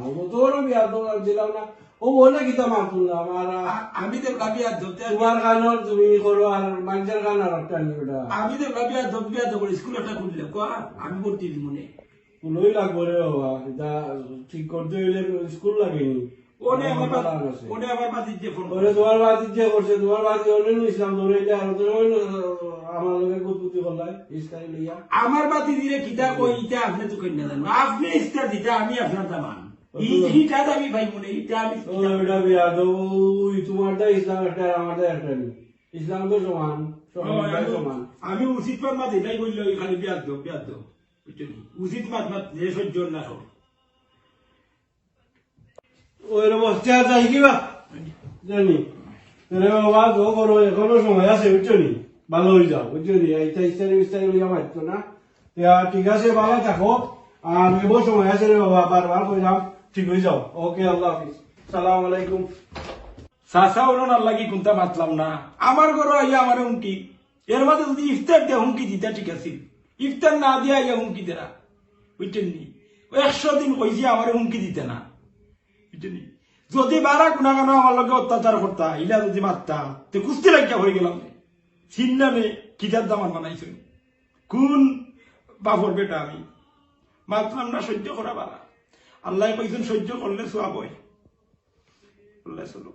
ও তোর বিয়া তো দিলাম না ও বলে কিতা মাতুল না আমার আমি তো বিয়া ধরতে তোমার গানর তুমি করো আর মানুষের গান আর একটা নি ওটা আমি তো বিয়া ধরবো স্কুল একটা খুললে কোয়া আমি ভর্তি দিব মনে কুলোই লাগবো রে বাবা এটা ঠিক করতে হইলে স্কুল লাগেনি ওনে আমার বাতিতে ফোন ওরে তোমার বাতি যে করছে তোমার বাতি হলে ইসলাম ধরে যে আর তুমি আমার লগে গুতগুতি করলাই ইসলাম লইয়া আমার বাতি দিলে কিতা কই ইটা আপনি তো কই না জানো আপনি ইস্তা দিতা আমি আপনার দামান ইটা দামি ভাই মনে ইটা আমি ওইটা বিয়া তো ওই তোমারটা ইসলাম একটা আমারটা একটা নি ইসলাম তো সমান সমান আমি উচিত মাত মাত এটাই বললো খালি বিয়া দো উচিত মাত মাত যে সহ্য না সব ওই বসতে আর যাই কিবা জানি বাবা তো করো এখনো সময় আছে বুঝছো নি ভালো হয়ে যাও বুঝছো নি এইটা ইস্তারি বিস্তারি লইয়া মারতো না ঠিক আছে ভালো থাকো আর এবার সময় আছে রে বাবা বারবার কইলাম ঠিক হয়ে যাও ওকে আল্লাহ হাফিজ সালাম আলাইকুম চাষা হলো না লাগি কোনটা মাতলাম না আমার ঘরে আইয়া আমার হুমকি এর মাঝে যদি ইফতার দিয়ে হুমকি দিতা ঠিক আছে ইফতার না দিয়ে আইয়া হুমকি দেরা বুঝছেন নি 100 দিন কইছি আমার হুমকি দিতে না বুঝছেন নি যদি বারা কোনা কোনো আমার লগে অত্যাচার করতা ইলা যদি মারতা তো কুস্তি লাগিয়া হয়ে গেলাম চিন্নামে কিতার দামান বানাইছেন কোন বাপর বেটা আমি মাতলাম না সহ্য করা বালা আল্লাহ কইছেন সহ্য করলে সোয়াব হয় আল্লাহ চলো